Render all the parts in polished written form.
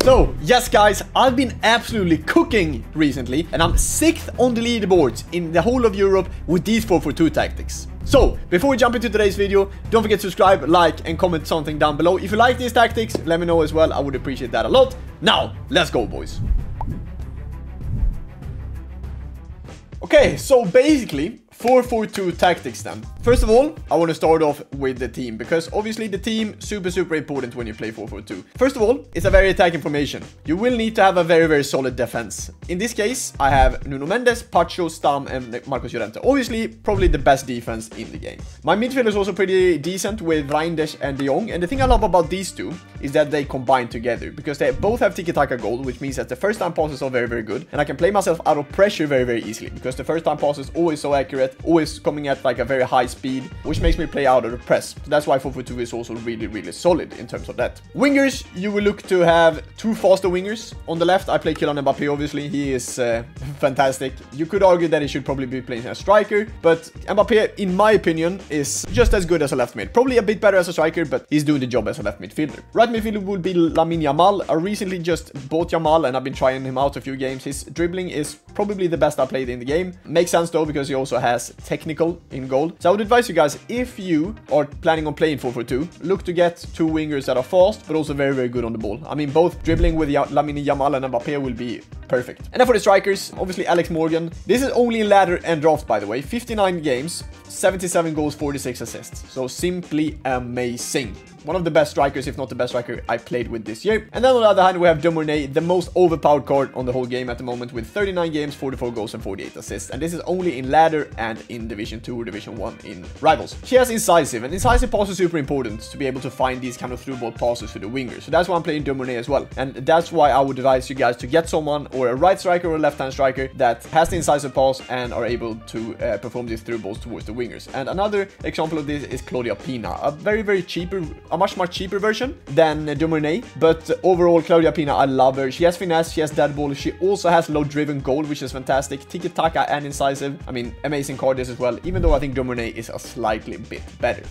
So, yes guys, I've been absolutely cooking recently, and I'm 6th on the leaderboards in the whole of Europe with these 4-4-2 tactics. So, before we jump into today's video, don't forget to subscribe, like, and comment something down below. If you like these tactics, let me know as well. I would appreciate that a lot. Now, let's go, boys. Okay, so basically 4-4-2 tactics then. First of all, I want to start off with the team, because obviously the team super important when you play 4-4-2. First of all, it's a very attacking formation. You will need to have a very solid defense. In this case, I have Nuno Mendes, Pacho, Stam, and Marcos Llorente. Obviously, probably the best defense in the game. My midfield is also pretty decent with Reinders and De Jong, and the thing I love about these two is that they combine together, because they both have tiki-taka goal, which means that the first time passes are very good, and I can play myself out of pressure very easily, because the first time pass is always so accurate, always coming at like a very high speed, which makes me play out of the press. So that's why 4-4-2 is also really solid in terms of that. Wingers, you will look to have two faster wingers. On the left, I play Kylian Mbappe, obviously. He is fantastic. You could argue that he should probably be playing as a striker, but Mbappe, in my opinion, is just as good as a left mid. Probably a bit better as a striker, but he's doing the job as a left midfielder. Right midfielder will be Lamine Yamal. I recently just bought Yamal, and I've been trying him out a few games. His dribbling is probably the best I played in the game. Makes sense though, because he also has technical in goal. So I would advise you guys, if you are planning on playing 4-4-2, look to get two wingers that are fast, but also very good on the ball. I mean, both dribbling with Lamine Yamal and Mbappe will be perfect. And then for the strikers, obviously Alex Morgan. This is only in ladder and draft, by the way. 59 games, 77 goals, 46 assists. So simply amazing. One of the best strikers, if not the best striker I played with this year. And then on the other hand, we have Dumornay, the most overpowered card on the whole game at the moment, with 39 games, 44 goals, and 48 assists. And this is only in ladder and in Division 2 or Division 1 in Rivals. She has incisive, and incisive pass is super important to be able to find these kind of through ball passes to the wingers. So that's why I'm playing Dumornay as well. And that's why I would advise you guys to get someone, or a right striker or a left-hand striker, that has the incisive pass and are able to perform these through balls towards the wingers. And another example of this is Claudia Pina, a very cheaper, a much cheaper version than Dumornay, but overall Claudia Pina, I love her. She has finesse, she has dead ball, she also has low driven goal, which is fantastic. Tiki-taka and incisive, I mean, amazing card this as well, even though I think Dumornay is a slightly bit better.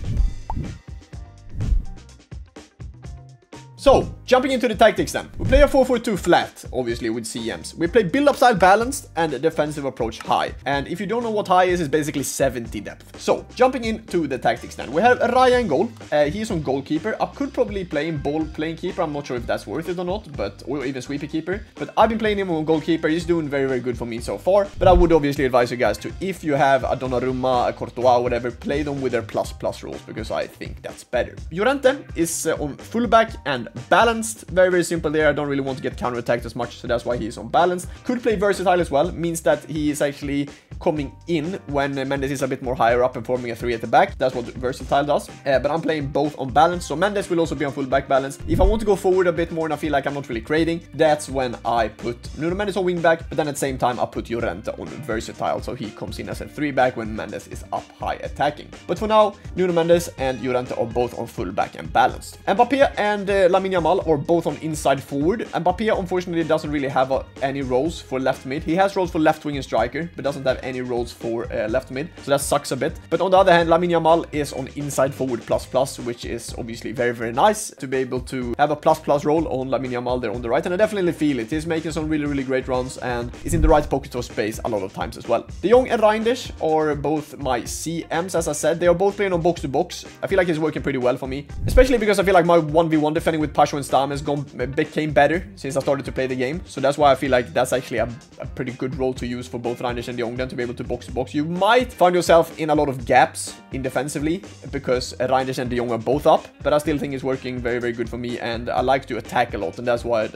So, jumping into the tactics then. We play a 4-4-2 flat, obviously, with CMs. We play build-up style balanced and defensive approach high. And if you don't know what high is, it's basically 70 depth. So, jumping into the tactics then. We have Raya in goal. He's on goalkeeper. I could probably play him ball playing keeper. I'm not sure if that's worth it or not, but or even sweeper keeper. But I've been playing him on goalkeeper. He's doing very good for me so far. But I would obviously advise you guys to, if you have a Donnarumma, a Courtois, whatever, play them with their plus roles, because I think that's better. Llorente is on fullback and balanced. Very simple there. I don't really want to get counter-attacked as much, so that's why he's on balance. Could play versatile as well. Means that he is actually coming in when Mendes is a bit more higher up and forming a 3 at the back. That's what versatile does. But I'm playing both on balance, so Mendes will also be on full back balance. If I want to go forward a bit more and I feel like I'm not really creating, that's when I put Nuno Mendes on wing back, but then at the same time I put Llorente on versatile, so he comes in as a 3 back when Mendes is up high attacking. But for now, Nuno Mendes and Llorente are both on full back and balanced. Mbappe and Lamine Yamal are both on inside forward. Mbappe unfortunately doesn't really have any roles for left mid. He has roles for left wing and striker, but doesn't have any roles for left mid, so that sucks a bit. But on the other hand, Lamine Yamal is on inside forward plus, which is obviously very nice to be able to have a plus role on Lamine Yamal there on the right, and I definitely feel it. He's making some really great runs and is in the right pocket of space a lot of times as well. De Jong and Reinders are both my CMs, as I said. They are both playing on box to box. I feel like it's working pretty well for me, especially because I feel like my 1v1 defending with Pacho and Stam has became better since I started to play the game. So that's why I feel like that's actually a pretty good role to use for both Reinders and De Jong, then to be able to box to box. You might find yourself in a lot of gaps in defensively because Reinders and De Jong are both up, but I still think it's working very good for me, and I like to attack a lot, and that's why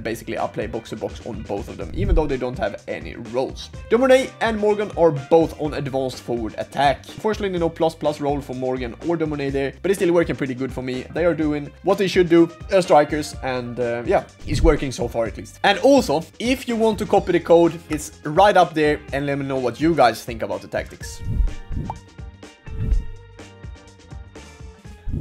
basically I play box to box on both of them, even though they don't have any roles. Dumornay and Morgan are both on advanced forward attack. Unfortunately, no plus role for Morgan or Dumornay there, but it's still working pretty good for me. They are doing what they should do as strikers, and yeah, it's working so far at least. And also, if you want to copy the code, it's right up there, and let me know what you guys think about the tactics.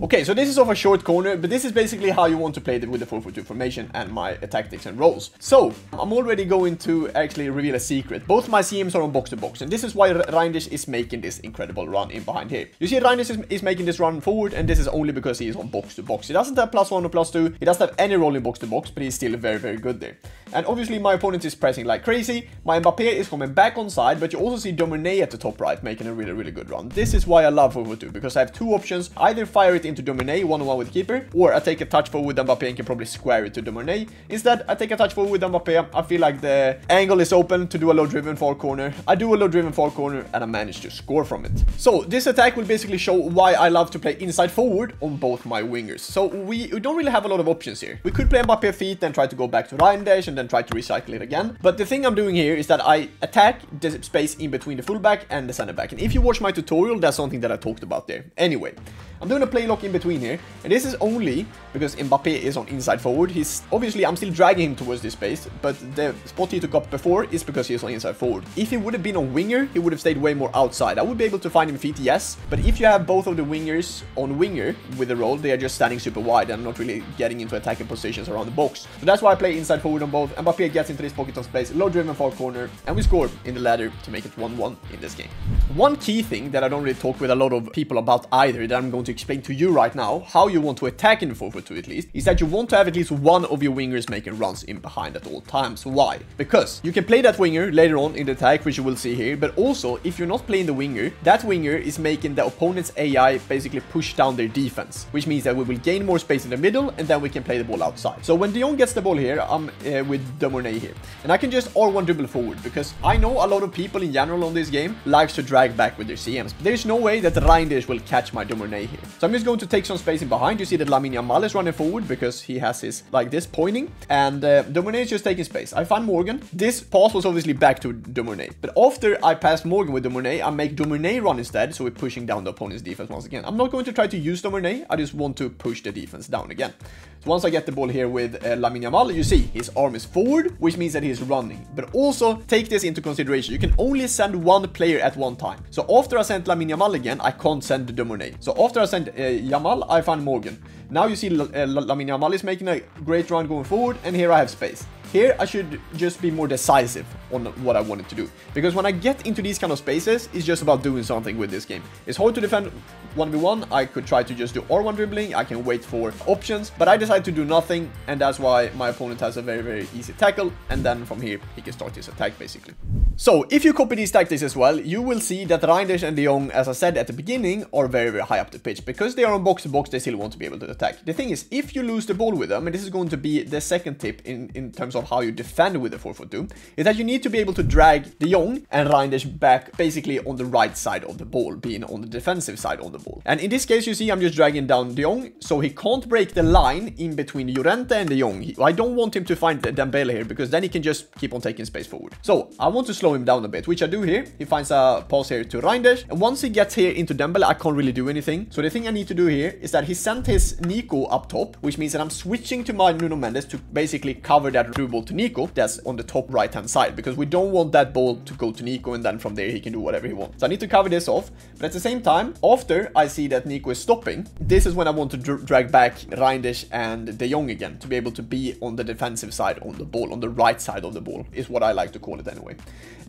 Okay, so this is off a short corner, but this is basically how you want to play with the 4-4-2 formation and my tactics and roles. So, I'm already going to actually reveal a secret. Both my CMs are on box to box, and this is why Reinders is making this incredible run in behind here. You see, Reinders is making this run forward, and this is only because he is on box to box. He doesn't have +1 or +2, he doesn't have any role in box to box, but he's still very, very good there. And obviously, my opponent is pressing like crazy. My Mbappé is coming back on side, but you also see Dominey at the top right making a really, really good run. This is why I love 4-4-2, because I have two options. Either fire it into Dominey, 1-on-1 with keeper, or I take a touch forward with Mbappé and can probably square it to Dominey. Instead, I take a touch forward with Mbappé. I feel like the angle is open to do a low-driven far corner. I do a low-driven far corner, and I manage to score from it. So, this attack will basically show why I love to play inside forward on both my wingers. So, we don't really have a lot of options here. We could play Mbappé feet, then try to go back to Reinders, and then try to recycle it again. But the thing I'm doing here is that I attack the space in between the fullback and the center back. And if you watch my tutorial, that's something that I talked about there. Anyway, I'm doing a play lock in between here, and this is only because Mbappé is on inside forward. He's obviously, I'm still dragging him towards this space, but the spot he took up before is because he is on inside forward. If he would have been on winger, he would have stayed way more outside. I would be able to find him feet, yes, but if you have both of the wingers on winger with the roll, they are just standing super wide and not really getting into attacking positions around the box. So that's why I play inside forward on both. Mbappé gets into this pocket of space, low driven far corner, and we score in the ladder to make it 1-1 in this game. One key thing that I don't really talk with a lot of people about either, that I'm going to explain to you right now, how you want to attack in the 4-4-2 at least, is that you want to have at least one of your wingers making runs in behind at all times. Why? Because you can play that winger later on in the attack, which you will see here, but also if you're not playing the winger, that winger is making the opponent's AI basically push down their defense, which means that we will gain more space in the middle and then we can play the ball outside. So when De Jong gets the ball here, I'm with Dominey here, and I can just R1 dribble forward, because I know a lot of people in general on this game likes to drag back with their CMs, but there's no way that Reinders will catch my Dominey here. So I'm just going to take some space in behind. You see that Lamine Yamal is running forward because he has his like this pointing, and Dominey is just taking space. I find Morgan. This pass was obviously back to Dominey, but after I pass Morgan with Dominey, I make Dominey run instead, so we're pushing down the opponent's defense once again. I'm not going to try to use Dominey, I just want to push the defense down again. So once I get the ball here with Lamine Yamal, you see his arm is forward, which means that he's running. But also take this into consideration, you can only send one player at one time. So after I sent Lamine Yamal again, I can't send Dominey. So after I send Yamal, I find Morgan. Now you see Lamine Yamal is making a great run going forward, and here I have space. Here, I should just be more decisive on what I wanted to do. Because when I get into these kind of spaces, it's just about doing something with this game. It's hard to defend 1v1. I could try to just do R1 dribbling. I can wait for options. But I decided to do nothing. And that's why my opponent has a very, very easy tackle. And then from here, he can start his attack, basically. So, if you copy these tactics as well, you will see that Reinders and De Jong, as I said at the beginning, are very, very high up the pitch. Because they are on box to box, they still want to be able to attack. The thing is, if you lose the ball with them, and this is going to be the second tip in terms of how you defend with the 4-4-2, is that you need to be able to drag De Jong and Reinders back basically on the right side of the ball, being on the defensive side of the ball. And in this case, you see I'm just dragging down De Jong, so he can't break the line in between Llorente and De Jong. I don't want him to find Dembele here, because then he can just keep on taking space forward. So I want to slow him down a bit, which I do here. He finds a pass here to Reinders, and once he gets here into Dembele, I can't really do anything. So the thing I need to do here is that he sent his Nico up top, which means that I'm switching to my Nuno Mendes to basically cover that through ball to Nico. That's on the top right hand side, because we don't want that ball to go to Nico and then from there he can do whatever he wants. So I need to cover this off, but at the same time, after I see that Nico is stopping, this is when I want to drag back Reinders and De Jong again, to be able to be on the defensive side on the ball, on the right side of the ball, is what I like to call it anyway.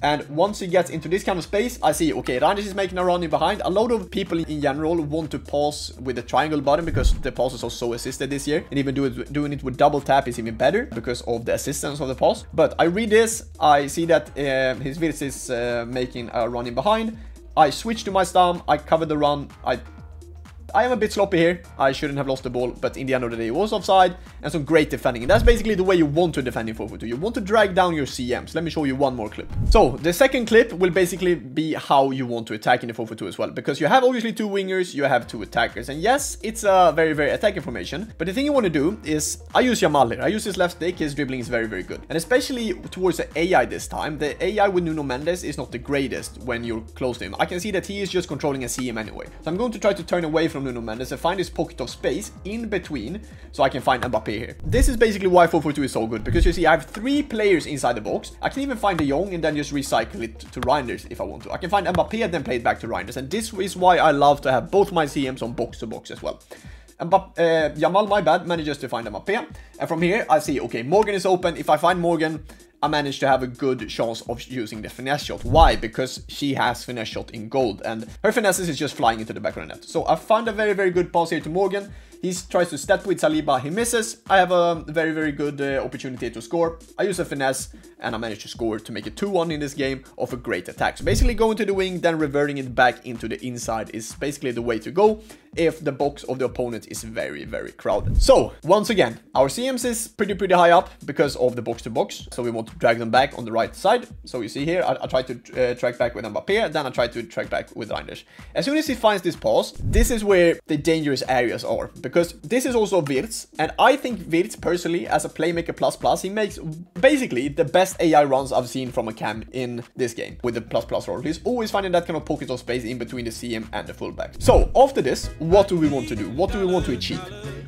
And once he gets into this kind of space, I see, okay, Reinders is making a run in behind. A lot of people in general want to pass with the triangle button because the passes are so assisted this year. And even doing it with double tap is even better because of the assistance of the pass. But I read this, I see that his Virts is making a run in behind. I switch to my stam, I cover the run, I am a bit sloppy here. I shouldn't have lost the ball, but in the end of the day, it was offside, and some great defending. And that's basically the way you want to defend in 4-4-2. You want to drag down your CMs. Let me show you one more clip. So, the second clip will basically be how you want to attack in the 4-4-2 as well, because you have obviously two wingers, you have two attackers, and yes, it's a very, very attacking formation, but the thing you want to do is, I use Yamal here. I use his left stick, his dribbling is very, very good. And especially towards the AI this time, the AI with Nuno Mendes is not the greatest when you're close to him. I can see that he is just controlling a CM anyway. So I'm going to try to turn away from Nuno Mendes and find this pocket of space in between so I can find Mbappé here. This is basically why 4-4-2 is so good, because you see I have three players inside the box. I can even find De Jong and then just recycle it to Reinders if I want to. I can find Mbappé and then play it back to Reinders, and this is why I love to have both my CMs on box to box as well. Jamal, my bad, manages to find Mbappé. And from here, I see, okay, Morgan is open. If I find Morgan, I managed to have a good chance of using the finesse shot. Why? Because she has finesse shot in gold, and her finesses is just flying into the back of the net. So I found a very, very good pass here to Morgan. He tries to step with Saliba, he misses. I have a very, very good opportunity to score. I use a finesse, and I managed to score to make it 2-1 in this game of a great attack. So basically going to the wing, then reverting it back into the inside is basically the way to go if the box of the opponent is very, very crowded. So once again, our CMs is pretty high up because of the box to box. So we want to drag them back on the right side. So you see here, I try to track back with Mbappé, then I try to track back with Reinders. As soon as he finds this pass, this is where the dangerous areas are, because this is also Wirtz, and I think Wirtz personally, as a playmaker plus, he makes basically the best AI runs I've seen from a cam in this game with the plus role. He's always finding that kind of pocket of space in between the CM and the fullback. So after this, what do we want to do? What do we want to achieve?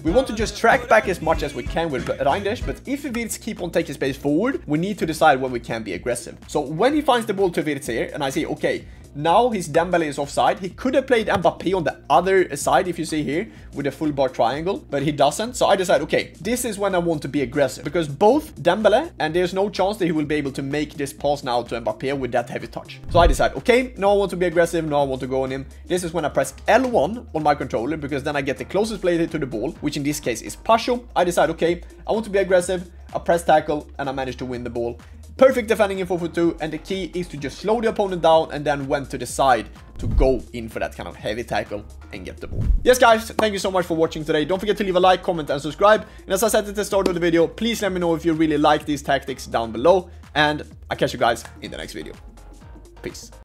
We want to just track back as much as we can with Reinders, but if Wirtz keep on taking space forward, we need to decide when we can be aggressive. So when he finds the ball to Wirtz here, and I see, okay, now his Dembele is offside. He could have played Mbappé on the other side, if you see here, with a full bar triangle, but he doesn't. So I decide, okay, this is when I want to be aggressive, because both Dembele, and there's no chance that he will be able to make this pass now to Mbappé with that heavy touch. So I decide, okay, now I want to be aggressive, now I want to go on him. This is when I press L1 on my controller, because then I get the closest player to the ball, which in this case is Pacho. I decide, okay, I want to be aggressive. I press tackle, and I manage to win the ball. Perfect defending in 4-4-2, and the key is to just slow the opponent down and then went to the side to go in for that kind of heavy tackle and get the ball. Yes, guys, thank you so much for watching today. Don't forget to leave a like, comment, and subscribe. And as I said at the start of the video, please let me know if you really like these tactics down below, and I'll catch you guys in the next video. Peace.